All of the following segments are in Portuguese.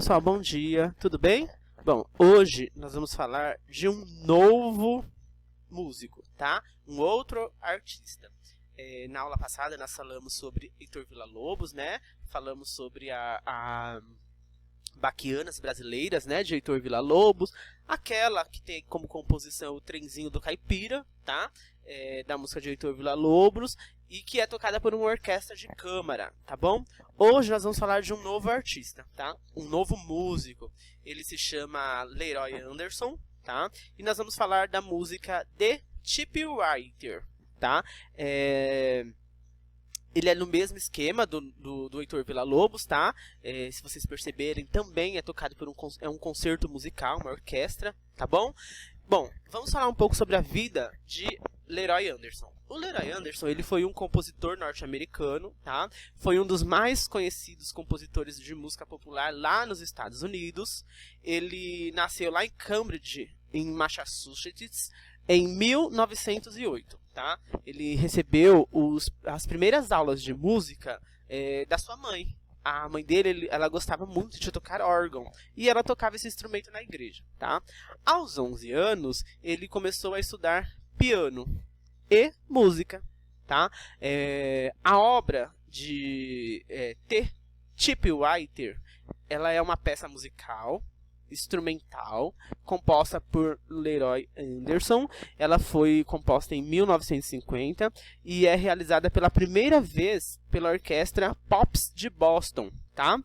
pessoal, bom dia, tudo bem? Bom, hoje nós vamos falar de um novo músico, tá? Um outro artista. Na aula passada nós falamos sobre Heitor Villa-Lobos, né? Falamos sobre a Baquianas Brasileiras, né? De Heitor Villa-Lobos. Aquela que tem como composição o Trenzinho do Caipira, tá? Da música de Heitor Villa-Lobos. E que é tocada por uma orquestra de câmara, tá bom? Hoje nós vamos falar de um novo artista, tá? Um novo músico. Ele se chama Leroy Anderson, tá? E nós vamos falar da música The Typewriter, tá? Ele é no mesmo esquema do Heitor Villa-Lobos, tá? Se vocês perceberem, também é tocado por um concerto musical, uma orquestra, tá bom? Bom, vamos falar um pouco sobre a vida de Leroy Anderson. O Leroy Anderson, ele foi um compositor norte-americano, tá? Foi um dos mais conhecidos compositores de música popular lá nos Estados Unidos. Ele nasceu lá em Cambridge, em Massachusetts, em 1908, tá? Ele recebeu as primeiras aulas de música da sua mãe. A mãe dele, ela gostava muito de tocar órgão, e ela tocava esse instrumento na igreja, tá? Aos 11 anos, ele começou a estudar piano e música, tá? A obra de The Typewriter, ela é uma peça musical, instrumental, composta por Leroy Anderson. Ela foi composta em 1950 e é realizada pela primeira vez pela Orquestra Pops de Boston, tá?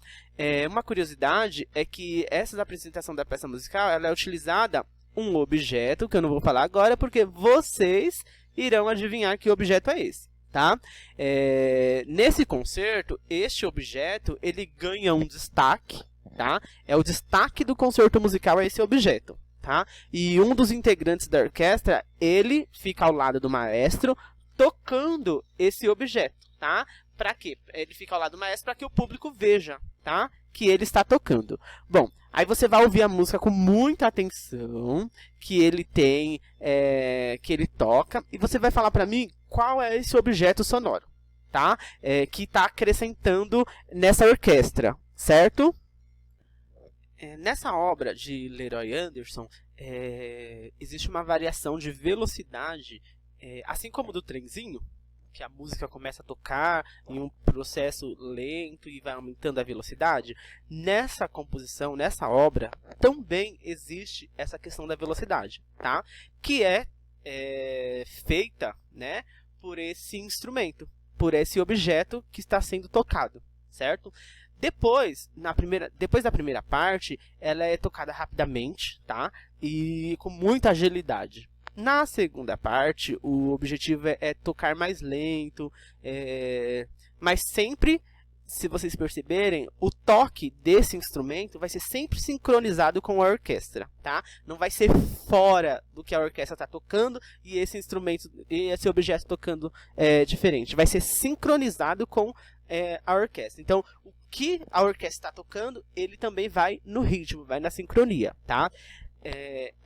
Uma curiosidade é que essa apresentação da peça musical, ela é utilizada um objeto, que eu não vou falar agora, porque vocês irão adivinhar que objeto é esse, tá? Nesse concerto, este objeto, ele ganha um destaque, tá? É o destaque do concerto musical, é esse objeto, tá? E um dos integrantes da orquestra, ele fica ao lado do maestro, tocando esse objeto, tá? Para quê? Ele fica ao lado do maestro para que o público veja, tá? Que ele está tocando. Bom, aí você vai ouvir a música com muita atenção, que ele tem, que ele toca, e você vai falar para mim qual é esse objeto sonoro, tá? Que está acrescentando nessa orquestra, certo? Nessa obra de Leroy Anderson, existe uma variação de velocidade, assim como do Trenzinho, que a música começa a tocar em um processo lento e vai aumentando a velocidade. Nessa composição, nessa obra, também existe essa questão da velocidade, tá? Que é feita, né, por esse instrumento, por esse objeto que está sendo tocado, certo? Depois da primeira parte, ela é tocada rapidamente, tá? E com muita agilidade. Na segunda parte, o objetivo é tocar mais lento, mas sempre, se vocês perceberem, o toque desse instrumento vai ser sempre sincronizado com a orquestra, tá? Não vai ser fora do que a orquestra está tocando e esse instrumento e esse objeto tocando diferente. Vai ser sincronizado com a orquestra. Então, o que a orquestra está tocando, ele também vai no ritmo, vai na sincronia, tá?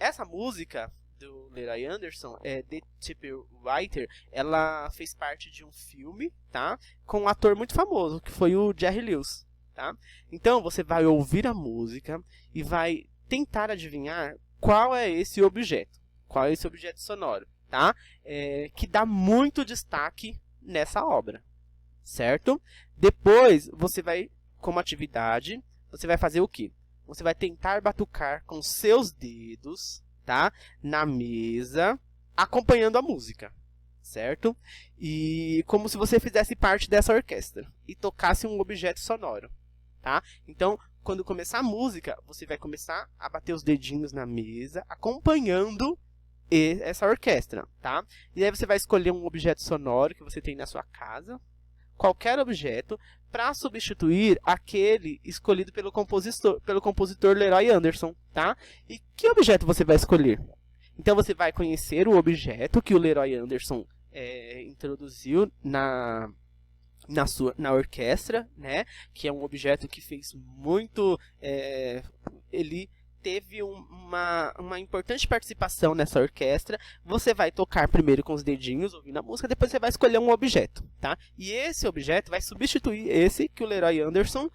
Essa música do Leroy Anderson, The Typewriter, ela fez parte de um filme, tá? Com um ator muito famoso, que foi o Jerry Lewis, tá? Então, você vai ouvir a música e vai tentar adivinhar qual é esse objeto, qual é esse objeto sonoro, tá? Que dá muito destaque nessa obra, certo? Depois, você vai, como atividade, você vai fazer o quê? Você vai tentar batucar com seus dedos, tá? Na mesa, acompanhando a música, certo? E como se você fizesse parte dessa orquestra e tocasse um objeto sonoro, tá? Então, quando começar a música, você vai começar a bater os dedinhos na mesa, acompanhando essa orquestra, tá? E aí você vai escolher um objeto sonoro que você tem na sua casa, qualquer objeto, para substituir aquele escolhido pelo compositor Leroy Anderson, tá? E que objeto você vai escolher? Então você vai conhecer o objeto que o Leroy Anderson introduziu na orquestra, né? Que é um objeto que fez muito... ele teve uma importante participação nessa orquestra. Você vai tocar primeiro com os dedinhos, ouvindo a música, depois você vai escolher um objeto, tá? E esse objeto vai substituir esse que o Leroy Anderson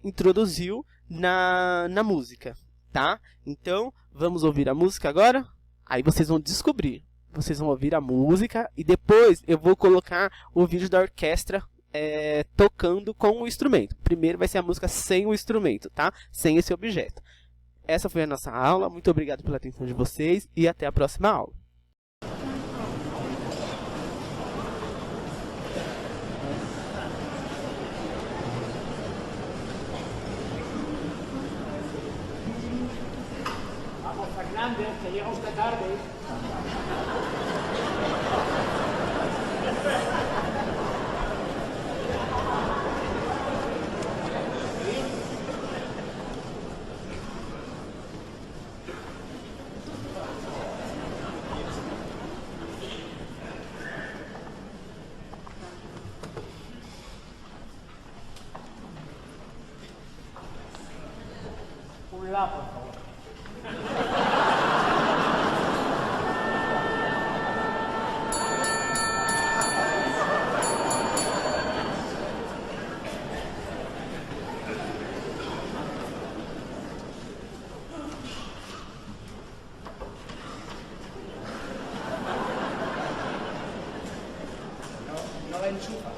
introduziu na música, tá? Então, vamos ouvir a música agora? Aí vocês vão descobrir. Vocês vão ouvir a música e depois eu vou colocar o vídeo da orquestra tocando com o instrumento. Primeiro vai ser a música sem o instrumento, tá? Sem esse objeto. Essa foi a nossa aula. Muito obrigado pela atenção de vocês e até a próxima aula. Fernández, que llega usted tarde. Un la, por favor. No la enchufa.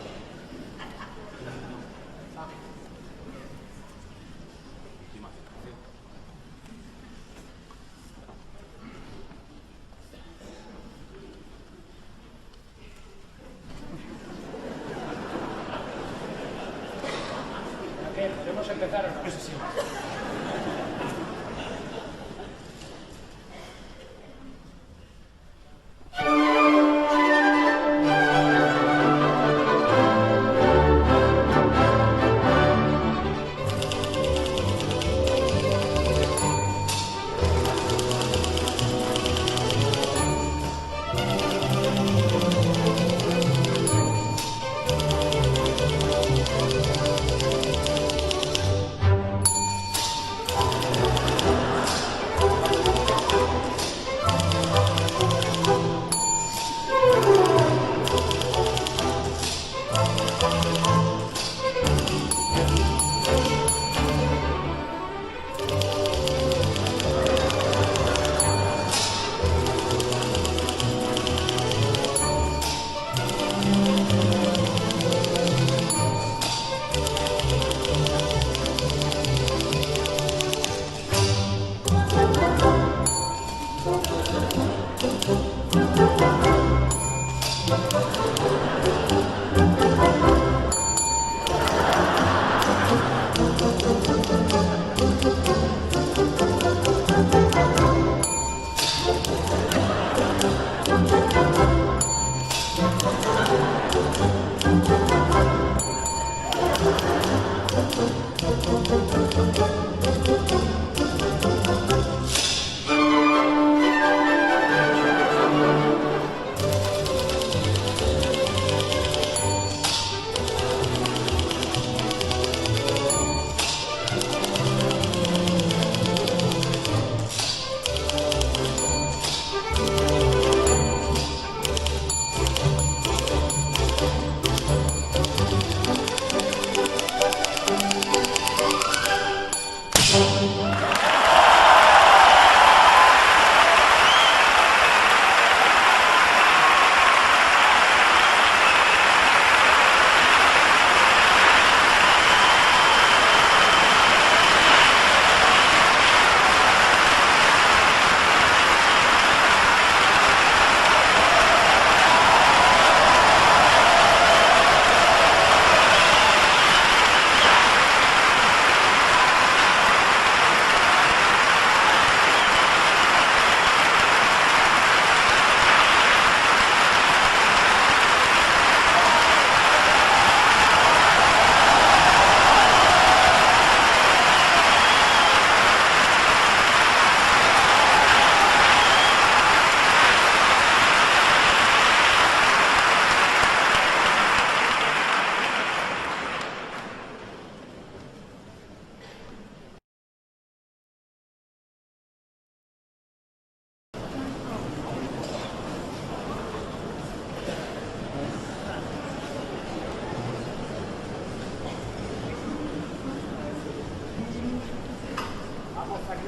¿Podemos empezar o no? Eso sí.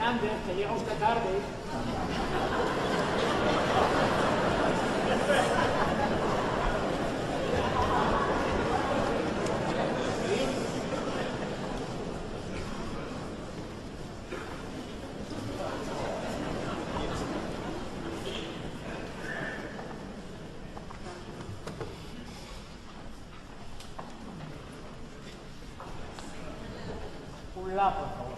Fernández, que llega usted tarde. Un la, por favor.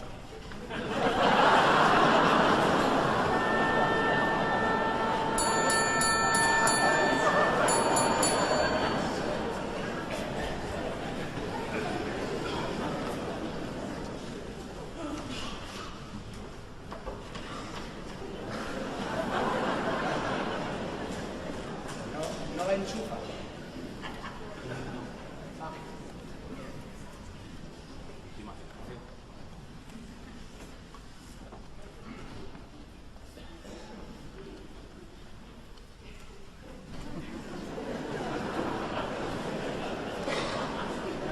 No la enchufa.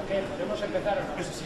¿Qué? ¿Podemos empezar o no? Eso sí.